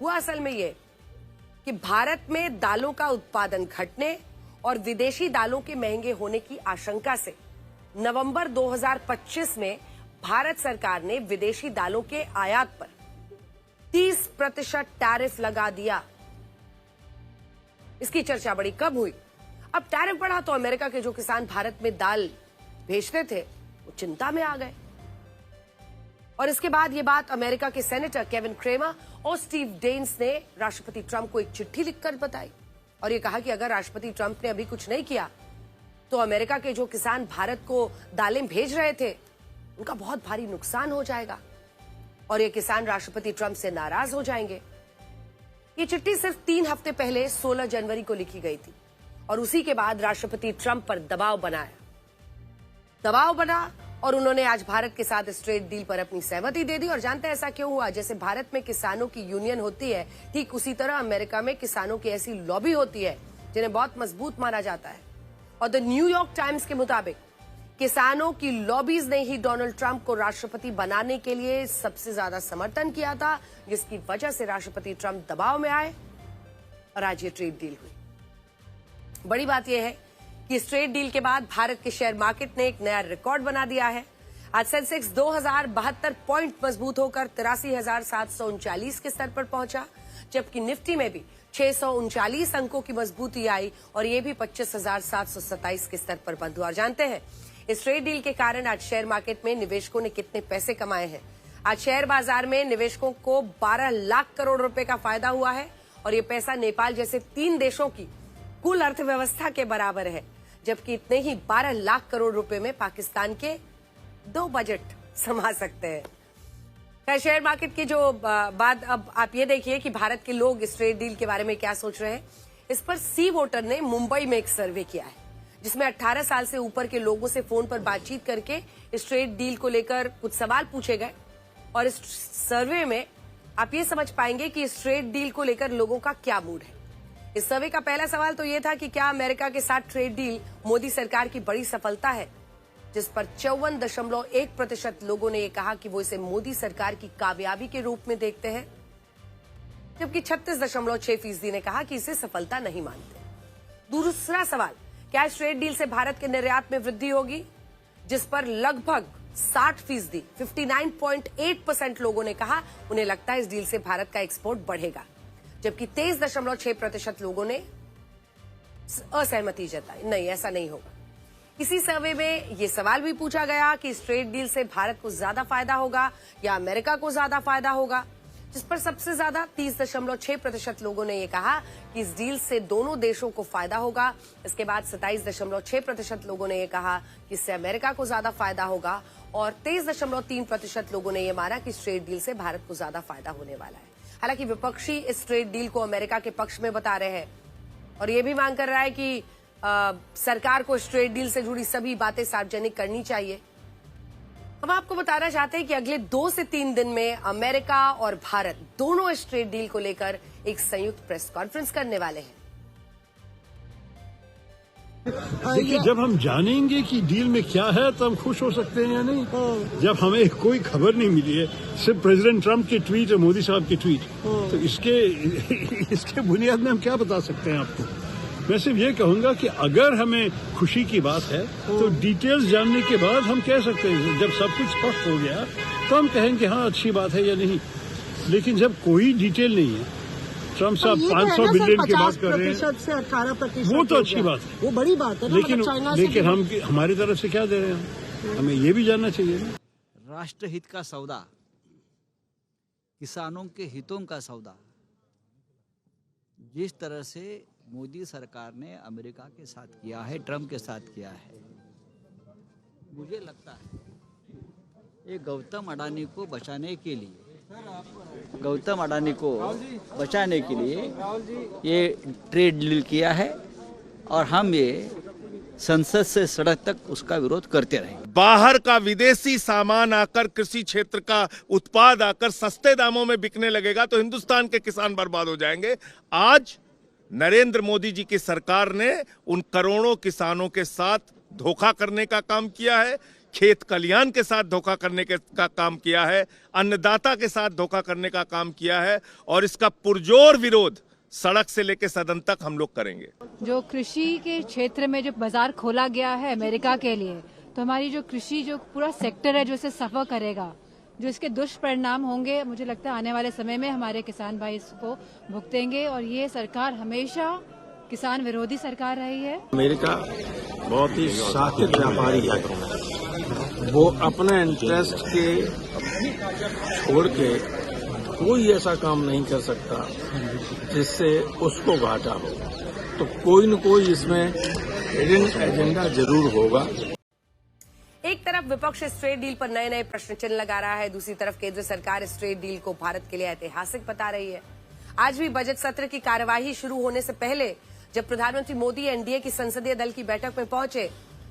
हुआ असल में ये कि भारत में दालों का उत्पादन घटने और विदेशी दालों के महंगे होने की आशंका से नवंबर 2025 में भारत सरकार ने विदेशी दालों के आयात पर 30% टैरिफ लगा दिया। इसकी चर्चा बड़ी कब हुई? अब टैरिफ बढ़ा तो अमेरिका के जो किसान भारत में दाल भेजते थे वो चिंता में आ गए, और इसके बाद ये बात अमेरिका के सेनेटर केविन क्रेमर और स्टीव डेन्स ने राष्ट्रपति ट्रंप को एक चिट्ठी लिखकर बताई, और ये कहा कि अगर राष्ट्रपति ट्रंप ने अभी कुछ नहीं किया तो अमेरिका के जो किसान भारत को दालें भेज रहे थे उनका बहुत भारी नुकसान हो जाएगा, और ये किसान राष्ट्रपति ट्रंप से नाराज हो जाएंगे। ये चिट्ठी सिर्फ 3 हफ्ते पहले 16 जनवरी को लिखी गई थी, और उसी के बाद राष्ट्रपति ट्रंप पर दबाव बना और उन्होंने आज भारत के साथ इस ट्रेड डील पर अपनी सहमति दे दी। और जानते हैं ऐसा क्यों हुआ? जैसे भारत में किसानों की यूनियन होती है, ठीक उसी तरह अमेरिका में किसानों की ऐसी लॉबी होती है जिन्हें बहुत मजबूत माना जाता है। और द न्यूयॉर्क टाइम्स के मुताबिक किसानों की लॉबीज ने ही डोनाल्ड ट्रंप को राष्ट्रपति बनाने के लिए सबसे ज्यादा समर्थन किया था, जिसकी वजह से राष्ट्रपति ट्रंप दबाव में आए और आज ये ट्रेड डील हुई। बड़ी बात यह है कि इस ट्रेड डील के बाद भारत के शेयर मार्केट ने एक नया रिकॉर्ड बना दिया है। आज सेंसेक्स 2072 पॉइंट मजबूत होकर 83,739 के स्तर पर पहुंचा, जबकि निफ्टी में भी 639 अंकों की मजबूती आई और ये भी 25,727 के स्तर पर बंद हुआ। और जानते हैं इस ट्रेड डील के कारण आज शेयर मार्केट में निवेशकों ने कितने पैसे कमाए हैं? आज शेयर बाजार में निवेशकों को 12 लाख करोड़ रुपए का फायदा हुआ है, और ये पैसा नेपाल जैसे 3 देशों की कुल अर्थव्यवस्था के बराबर है, जबकि इतने ही 12 लाख करोड़ रुपए में पाकिस्तान के 2 बजट समा सकते हैं। खैर, शेयर मार्केट की जो बात, अब आप ये देखिए कि भारत के लोग इस ट्रेड डील के बारे में क्या सोच रहे हैं। इस पर सी वोटर ने मुंबई में एक सर्वे किया है, जिसमें 18 साल से ऊपर के लोगों से फोन पर बातचीत करके इस ट्रेड डील को लेकर कुछ सवाल पूछे गए, और इस सर्वे में आप ये समझ पाएंगे कि इस ट्रेड डील को लेकर लोगों का क्या मूड है। इस सर्वे का पहला सवाल तो ये था कि क्या अमेरिका के साथ ट्रेड डील मोदी सरकार की बड़ी सफलता है, जिस पर 54.1% लोगों ने ये कहा कि वो इसे मोदी सरकार की कामयाबी के रूप में देखते हैं, जबकि 36.6% ने कहा कि इसे सफलता नहीं मानते। दूसरा सवाल, क्या इस ट्रेड डील से भारत के निर्यात में वृद्धि होगी, जिस पर लगभग 60%, 59.8% लोगों ने कहा उन्हें लगता है इस डील से भारत का एक्सपोर्ट बढ़ेगा, जबकि 23.6% लोगों ने असहमति जताई, नहीं ऐसा नहीं होगा। इसी सर्वे में ये सवाल भी पूछा गया कि इस ट्रेड डील से भारत को ज्यादा फायदा होगा या अमेरिका को ज्यादा फायदा होगा, जिस पर सबसे ज्यादा 30.6% लोगों ने ये कहा कि इस डील से दोनों देशों को फायदा होगा। इसके बाद 27.6% लोगों ने ये कहा कि इससे अमेरिका को ज्यादा फायदा होगा और 23.3% लोगों ने ये माना कि इस ट्रेड डील से भारत को ज्यादा फायदा होने वाला है। हालांकि विपक्षी इस ट्रेड डील को अमेरिका के पक्ष में बता रहे हैं और ये भी मांग कर रहा है कि सरकार को इस ट्रेड डील से जुड़ी सभी बातें सार्वजनिक करनी चाहिए। हम आपको बताना चाहते हैं कि अगले 2 से 3 दिन में अमेरिका और भारत दोनों इस ट्रेड डील को लेकर एक संयुक्त प्रेस कॉन्फ्रेंस करने वाले हैं।
देखिए, जब हम जानेंगे कि डील में क्या है तो हम खुश हो सकते हैं या नहीं। जब हमें कोई खबर नहीं मिली है, सिर्फ प्रेसिडेंट ट्रंप के ट्वीट और मोदी साहब के ट्वीट, तो इसके बुनियाद में हम क्या बता सकते हैं आपको। मैं सिर्फ ये कहूंगा कि अगर हमें खुशी की बात है तो डिटेल्स जानने के बाद हम कह सकते हैं। जब सब कुछ स्पष्ट हो गया तो हम कहेंगे हाँ अच्छी बात है या नहीं। लेकिन जब कोई डिटेल नहीं है, ट्रम्प साहब 500 बिलियन की बात कर रहे हैं,
से 18%
वो तो अच्छी बात है,
वो बड़ी बात है ना।
लेकिन हम हमारी तरफ से क्या दे रहे हैं, हमें ये भी जानना चाहिए ना।
राष्ट्रहित का सौदा, किसानों के हितों का सौदा, जिस तरह से मोदी सरकार ने अमेरिका के साथ किया है, ट्रम्प के साथ किया है, मुझे लगता है ये गौतम अडानी को बचाने के लिए ये ट्रेड डील किया है और हम ये संसद से सड़क तक उसका विरोध करते रहेंगे।
बाहर का विदेशी सामान आकर, कृषि क्षेत्र का उत्पाद आकर सस्ते दामों में बिकने लगेगा तो हिंदुस्तान के किसान बर्बाद हो जाएंगे। आज नरेंद्र मोदी जी की सरकार ने उन करोड़ों किसानों के साथ धोखा करने का काम किया है, खेत कल्याण के साथ धोखा करने का काम किया है, अन्नदाता के साथ धोखा करने का काम किया है और इसका पुरजोर विरोध सड़क से लेकर सदन तक हम लोग करेंगे।
जो कृषि के क्षेत्र में जो बाजार खोला गया है अमेरिका के लिए, तो हमारी जो कृषि जो पूरा सेक्टर है जो इसे सफर करेगा, जो इसके दुष्परिणाम होंगे, मुझे लगता है आने वाले समय में हमारे किसान भाई इसको भुगतेंगे। और ये सरकार हमेशा किसान विरोधी सरकार रही है।
अमेरिका बहुत ही शातिर व्यापारी है, वो अपने इंटरेस्ट के छोड़ के कोई ऐसा काम नहीं कर सकता जिससे उसको घाटा हो। तो कोई न कोई इसमें हिडन एजेंडा जरूर होगा।
एक तरफ विपक्ष इस ट्रेड डील पर नए नए प्रश्न चिन्ह लगा रहा है, दूसरी तरफ केंद्र सरकार इस ट्रेड डील को भारत के लिए ऐतिहासिक बता रही है। आज भी बजट सत्र की कार्यवाही शुरू होने से पहले जब प्रधानमंत्री मोदी एनडीए की संसदीय दल की बैठक में पहुंचे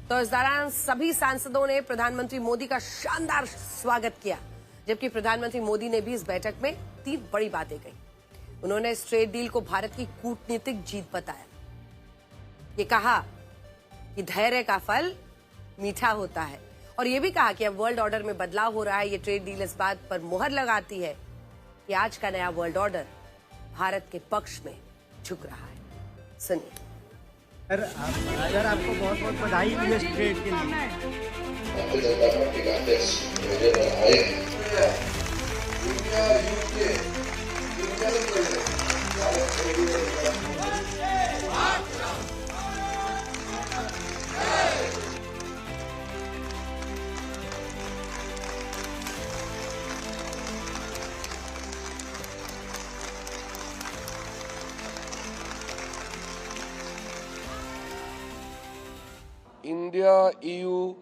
तो इस दौरान सभी सांसदों ने प्रधानमंत्री मोदी का शानदार स्वागत किया, जबकि प्रधानमंत्री मोदी ने भी इस बैठक में 3 बड़ी बातें कही। उन्होंने इस ट्रेड डील को भारत की कूटनीतिक जीत बताया। ये कहा कि धैर्य का फल मीठा होता है और ये भी कहा कि अब वर्ल्ड ऑर्डर में बदलाव हो रहा है। ये ट्रेड डील इस बात पर मुहर लगाती है कि आज का नया वर्ल्ड ऑर्डर भारत के पक्ष में झुक रहा है। सुनिए।
अगर आपको बहुत बहुत बधाई इस ट्रेड के लिए।
India EU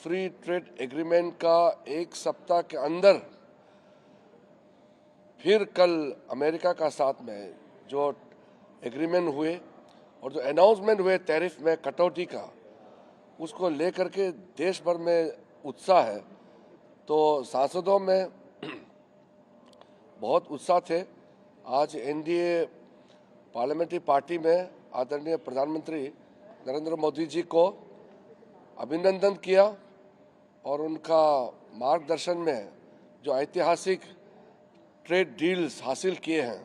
free trade agreement का 1 सप्ताह के अंदर फिर कल अमेरिका का साथ में जो एग्रीमेंट हुए और जो अनाउंसमेंट हुए टैरिफ में कटौती का, उसको लेकर के देश भर में उत्साह है। तो सांसदों में बहुत उत्साह थे। आज एनडीए पार्लियामेंट्री पार्टी में आदरणीय प्रधानमंत्री नरेंद्र मोदी जी को अभिनंदन किया और उनका मार्गदर्शन में जो ऐतिहासिक ट्रेड डील्स हासिल किए हैं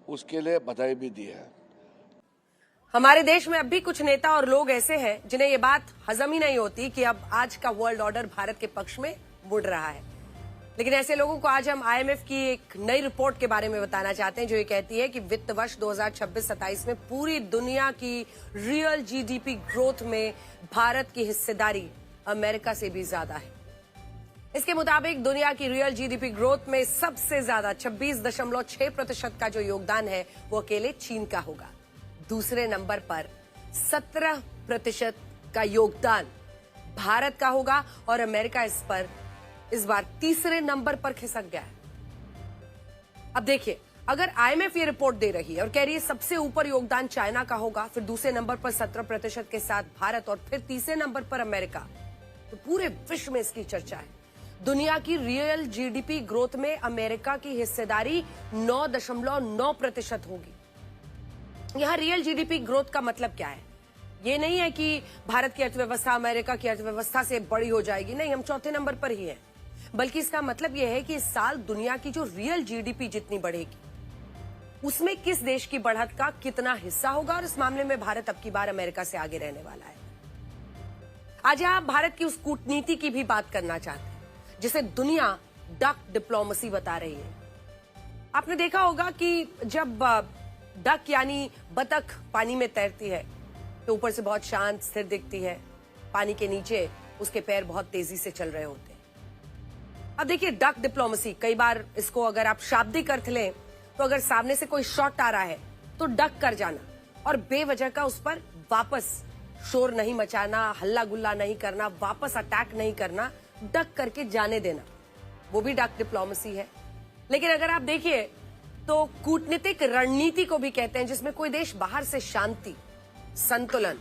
उसके लिए बधाई भी दी है।
हमारे देश में अब भी कुछ नेता और लोग ऐसे हैं जिन्हें ये बात हजम ही नहीं होती कि अब आज का वर्ल्ड ऑर्डर भारत के पक्ष में मुड़ रहा है। लेकिन ऐसे लोगों को आज हम आईएमएफ की एक नई रिपोर्ट के बारे में बताना चाहते हैं जो ये कहती है कि वित्त वर्ष 2026-27 में पूरी दुनिया की रियल जीडीपी ग्रोथ में भारत की हिस्सेदारी अमेरिका से भी ज्यादा है। इसके मुताबिक दुनिया की रियल जीडीपी ग्रोथ में सबसे ज्यादा 26.6% का जो योगदान है वो अकेले चीन का होगा। दूसरे नंबर पर 17% का योगदान भारत का होगा और अमेरिका इस बार तीसरे नंबर पर खिसक गया है। अब देखिए, अगर आईएमएफ ये रिपोर्ट दे रही है और कह रही है सबसे ऊपर योगदान चाइना का होगा, फिर दूसरे नंबर पर 17% के साथ भारत और फिर तीसरे नंबर पर अमेरिका, तो पूरे विश्व में इसकी चर्चा है। दुनिया की रियल जीडीपी ग्रोथ में अमेरिका की हिस्सेदारी 9.9% होगी। यहां रियल जीडीपी ग्रोथ का मतलब क्या है? ये नहीं है कि भारत की अर्थव्यवस्था अमेरिका की अर्थव्यवस्था से बड़ी हो जाएगी, नहीं, हम चौथे नंबर पर ही हैं। बल्कि इसका मतलब यह है कि इस साल दुनिया की जो रियल जीडीपी जितनी बढ़ेगी उसमें किस देश की बढ़त का कितना हिस्सा होगा, और इस मामले में भारत अब की बार अमेरिका से आगे रहने वाला है। आज यहां भारत की उस कूटनीति की भी बात करना चाहते हैं जिसे दुनिया डक डिप्लोमेसी बता रही है। आपने देखा होगा कि जब डक यानी बतख पानी में तैरती है तो ऊपर से बहुत शांत स्थिर दिखती है, पानी के नीचे उसके पैर बहुत तेजी से चल रहे होते हैं। अब देखिए, डक डिप्लोमेसी, कई बार इसको अगर आप शाब्दिक अर्थ लें तो अगर सामने से कोई शॉट आ रहा है तो डक कर जाना और बेवजह का उस पर वापस शोर नहीं मचाना, हल्ला गुल्ला नहीं करना, वापस अटैक नहीं करना, डक करके जाने देना, वो भी डक डिप्लोमेसी है। लेकिन अगर आप देखिए तो कूटनीतिक रणनीति को भी कहते हैं जिसमें कोई देश बाहर से शांति, संतुलन,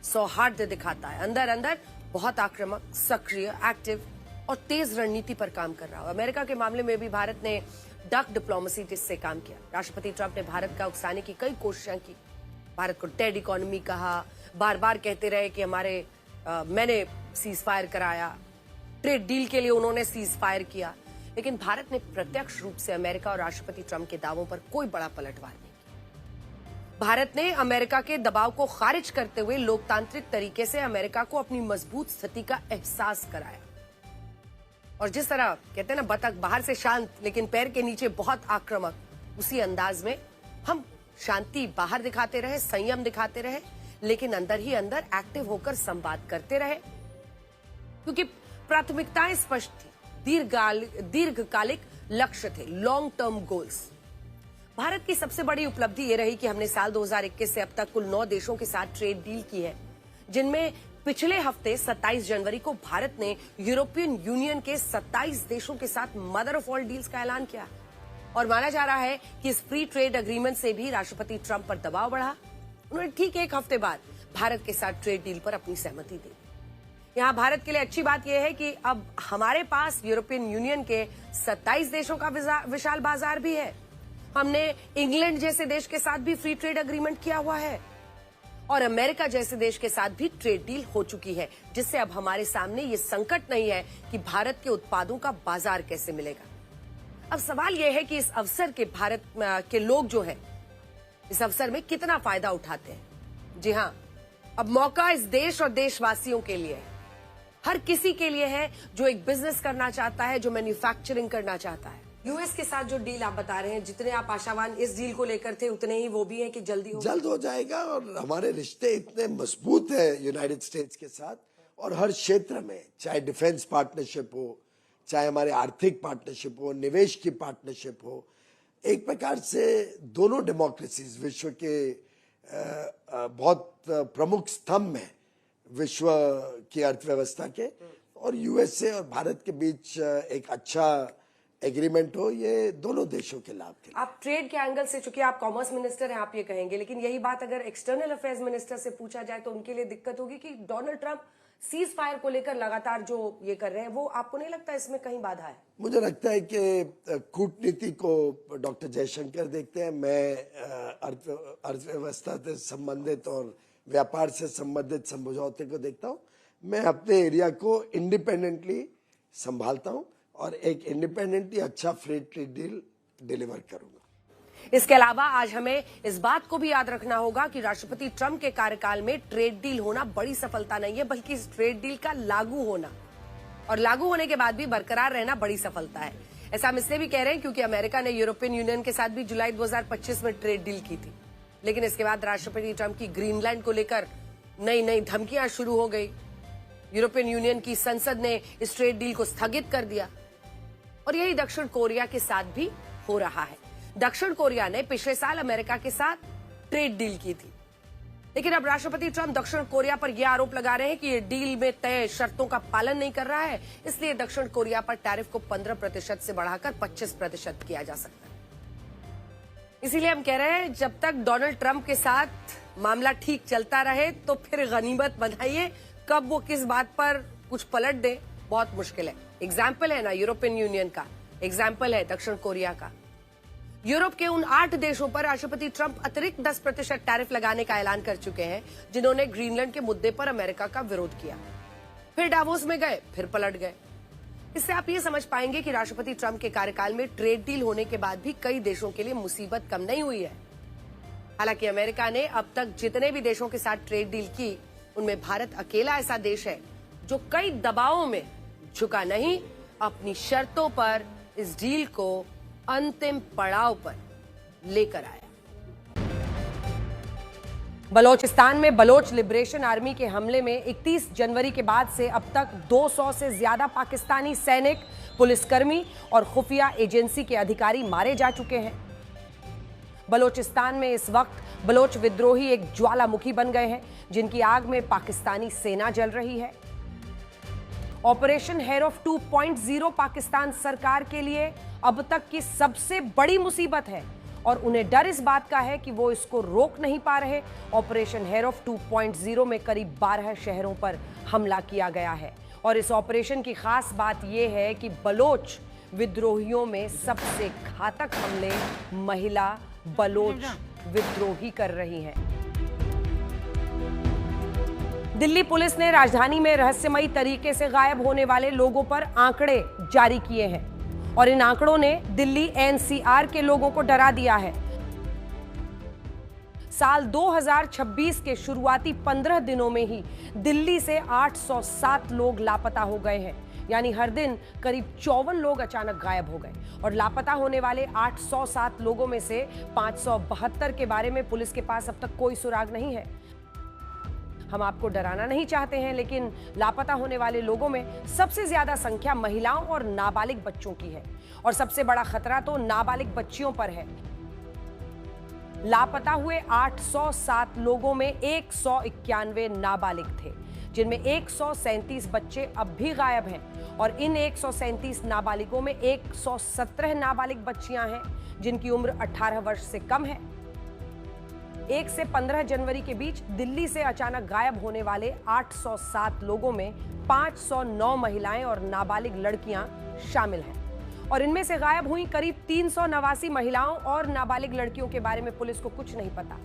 सौहार्द दिखाता है, अंदर अंदर बहुत आक्रामक, सक्रिय, एक्टिव और तेज रणनीति पर काम कर रहा हो। अमेरिका के मामले में भी भारत ने डक डिप्लोमेसी से काम किया। राष्ट्रपति ट्रंप ने भारत का उकसाने की कई कोशिशें की, भारत को डेड इकोनॉमी कहा, बार बार कहते रहे कि मैंने सीज फायर कराया, ट्रेड डील के लिए उन्होंने सीज फायर किया, लेकिन भारत ने प्रत्यक्ष रूप से अमेरिका और राष्ट्रपति ट्रंप के दावों पर कोई बड़ा पलटवार नहीं किया। भारत ने अमेरिका के दबाव को खारिज करते हुए लोकतांत्रिक तरीके से अमेरिका को अपनी मजबूत स्थिति का एहसास कराया। और जिस तरह कहते हैं ना, बतख बाहर से शांत लेकिन पैर के नीचे बहुत आक्रामक, उसी अंदाज में हम शांति बाहर दिखाते रहे, संयम दिखाते रहे, लेकिन अंदर ही अंदर एक्टिव होकर संवाद करते रहे, क्योंकि प्राथमिकताएं स्पष्ट थी, दीर्घकालिक लक्ष्य थे, लॉन्ग टर्म गोल्स। भारत की सबसे बड़ी उपलब्धि ये रही कि हमने साल 2021 से अब तक कुल 9 देशों के साथ ट्रेड डील की है, जिनमें पिछले हफ्ते 27 जनवरी को भारत ने यूरोपियन यूनियन के 27 देशों के साथ मदर ऑफ ऑल डील्स का ऐलान किया। और माना जा रहा है कि इस फ्री ट्रेड एग्रीमेंट से भी राष्ट्रपति ट्रंप पर दबाव बढ़ा। उन्होंने ठीक एक हफ्ते बाद भारत के साथ ट्रेड डील पर अपनी सहमति दी। यहां भारत के लिए अच्छी बात यह है कि अब हमारे पास यूरोपियन यूनियन के 27 देशों का विशाल बाजार भी है। हमने इंग्लैंड जैसे देश के साथ भी फ्री ट्रेड एग्रीमेंट किया हुआ है और अमेरिका जैसे देश के साथ भी ट्रेड डील हो चुकी है, जिससे अब हमारे सामने ये संकट नहीं है कि भारत के उत्पादों का बाजार कैसे मिलेगा। अब सवाल यह है कि इस अवसर के भारत के लोग जो है इस अवसर में कितना फायदा उठाते हैं। जी हां, अब मौका इस देश और देशवासियों के लिए है, हर किसी के लिए है जो एक बिजनेस करना चाहता है, जो मैन्युफैक्चरिंग करना चाहता है। यूएस के साथ जो डील आप बता रहे हैं, जितने आप आशावान इस डील को लेकर थे उतने ही वो भी हैं कि जल्दी
हो जाएगा। और हमारे रिश्ते इतने मजबूत हैं यूनाइटेड स्टेट्स के साथ, और हर क्षेत्र में, चाहे डिफेंस पार्टनरशिप हो, चाहे हमारे आर्थिक पार्टनरशिप हो, निवेश की पार्टनरशिप हो, एक प्रकार से दोनों डेमोक्रेसीज विश्व के बहुत प्रमुख स्तंभ हैं विश्व की अर्थव्यवस्था के, और यूएसए और भारत के बीच एक अच्छा एग्रीमेंट हो, ये दोनों देशों के लाभ के।
आप ट्रेड के एंगल से, चूंकि आप कॉमर्स मिनिस्टर हैं, आप ये कहेंगे, लेकिन यही बात अगर एक्सटर्नल अफेयर्स मिनिस्टर से पूछा जाए तो उनके लिए दिक्कत होगी कि डोनाल्ड ट्रंप सीज फायर को लेकर लगातार जो ये कर रहे हैं, वो आपको नहीं लगता इसमें कहीं बाधा है?
मुझे लगता है कि कूटनीति को डॉक्टर जयशंकर देखते हैं, मैं अर्थव्यवस्था से संबंधित और व्यापार से संबंधित समझौते को देखता हूं। मैं अपने एरिया को इंडिपेंडेंटली संभालता हूं और एक इंडिपेंडेंटली अच्छा फ्री ट्रेड डील डिलीवर करूंगा।
इसके अलावा आज हमें इस बात को भी याद रखना होगा कि राष्ट्रपति ट्रंप के कार्यकाल में ट्रेड डील होना बड़ी सफलता नहीं है, बल्कि इस ट्रेड डील का लागू होना और लागू होने के बाद भी बरकरार रहना बड़ी सफलता है। ऐसा हम इसलिए भी कह रहे हैं क्योंकि अमेरिका ने यूरोपियन यूनियन के साथ भी जुलाई 2025 में ट्रेड डील की थी, लेकिन इसके बाद राष्ट्रपति ट्रंप की ग्रीनलैंड को लेकर नई नई धमकियां शुरू हो गई। यूरोपियन यूनियन की संसद ने इस ट्रेड डील को स्थगित कर दिया और यही दक्षिण कोरिया के साथ भी हो रहा है। दक्षिण कोरिया ने पिछले साल अमेरिका के साथ ट्रेड डील की थी, लेकिन अब राष्ट्रपति ट्रंप दक्षिण कोरिया पर यह आरोप लगा रहे हैं कि यह डील में तय शर्तों का पालन नहीं कर रहा है, इसलिए दक्षिण कोरिया पर टैरिफ को 15% से बढ़ाकर 25% किया जा सकता है। इसीलिए हम कह रहे हैं जब तक डोनाल्ड ट्रंप के साथ मामला ठीक चलता रहे तो फिर गनीमत बनाइए, कब वो किस बात पर कुछ पलट दे बहुत मुश्किल है। एग्जाम्पल है ना यूरोपियन यूनियन का, एग्जाम्पल है दक्षिण कोरिया का। यूरोप के उन 8 देशों पर राष्ट्रपति ट्रंप अतिरिक्त 10% टैरिफ लगाने का ऐलान कर चुके हैं जिन्होंने ग्रीनलैंड के मुद्दे पर अमेरिका का विरोध किया, फिर डावोस में गए, फिर पलट गए। इससे आप ये समझ पाएंगे कि राष्ट्रपति ट्रंप के कार्यकाल में ट्रेड डील होने के बाद भी कई देशों के लिए मुसीबत कम नहीं हुई है। हालांकि अमेरिका ने अब तक जितने भी देशों के साथ ट्रेड डील की, उनमें भारत अकेला ऐसा देश है जो कई दबावों में झुका नहीं, अपनी शर्तों पर इस डील को अंतिम पड़ाव पर लेकर आया। बलोचिस्तान में बलोच लिबरेशन आर्मी के हमले में 31 जनवरी के बाद से अब तक 200 से ज्यादा पाकिस्तानी सैनिक, पुलिसकर्मी और खुफिया एजेंसी के अधिकारी मारे जा चुके हैं। बलोचिस्तान में इस वक्त बलोच विद्रोही एक ज्वालामुखी बन गए हैं जिनकी आग में पाकिस्तानी सेना जल रही है। ऑपरेशन हेरोफ 2.0 पाकिस्तान सरकार के लिए अब तक की सबसे बड़ी मुसीबत है और उन्हें डर इस बात का है कि वो इसको रोक नहीं पा रहे। ऑपरेशन हेरोफ 2.0 में करीब 12 शहरों पर हमला किया गया है और इस ऑपरेशन की खास बात यह है कि बलोच विद्रोहियों में सबसे घातक हमले महिला बलोच विद्रोही कर रही हैं। दिल्ली पुलिस ने राजधानी में रहस्यमयी तरीके से गायब होने वाले लोगों पर आंकड़े जारी किए हैं और इन आंकड़ों ने दिल्ली एनसीआर के लोगों को डरा दिया है। साल 2026 के शुरुआती 15 दिनों में ही दिल्ली से 807 लोग लापता हो गए हैं, यानी हर दिन करीब 54 लोग अचानक गायब हो गए और लापता होने वाले 807 लोगों में से 572 के बारे में पुलिस के पास अब तक कोई सुराग नहीं है। हम आपको डराना नहीं चाहते हैं, लेकिन लापता होने वाले लोगों में सबसे ज्यादा संख्या महिलाओं और नाबालिग बच्चों की है और सबसे बड़ा खतरा तो नाबालिग बच्चियों पर है। लापता हुए 807 लोगों में 191 नाबालिग थे, जिनमें 137 बच्चे अब भी गायब हैं और इन 137 नाबालिगों में 117 नाबालिग बच्चियां हैं जिनकी उम्र 18 वर्ष से कम है। 1 से 15 जनवरी के बीच दिल्ली से अचानक गायब होने वाले 807 लोगों में 509 महिलाएं और नाबालिग लड़कियां शामिल हैं और इनमें से गायब हुई करीब 389 महिलाओं और नाबालिग लड़कियों के बारे में पुलिस को कुछ नहीं पता।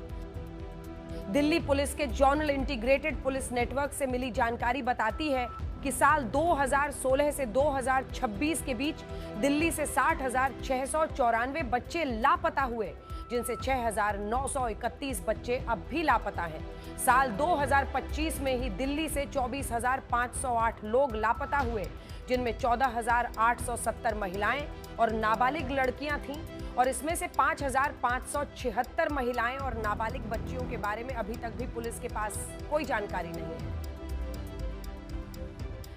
दिल्ली पुलिस के जोनल इंटीग्रेटेड पुलिस नेटवर्क से मिली जानकारी बताती है कि साल 2016 से 2026 के बीच दिल्ली से 60,694 बच्चे लापता हुए, जिनसे 6,931 बच्चे अब भी लापता हैं। साल 2025 में ही दिल्ली से 24,508 लोग लापता हुए, जिनमें 14,870 महिलाएं और नाबालिग लड़कियां थीं और इसमें से 5,576 महिलाएं और नाबालिग बच्चियों के बारे में अभी तक भी पुलिस के पास कोई जानकारी नहीं है।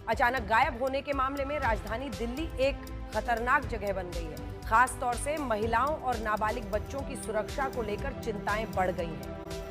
अचानक गायब होने के मामले में राजधानी दिल्ली एक खतरनाक जगह बन गई है। खास तौर से महिलाओं और नाबालिग बच्चों की सुरक्षा को लेकर चिंताएं बढ़ गई हैं।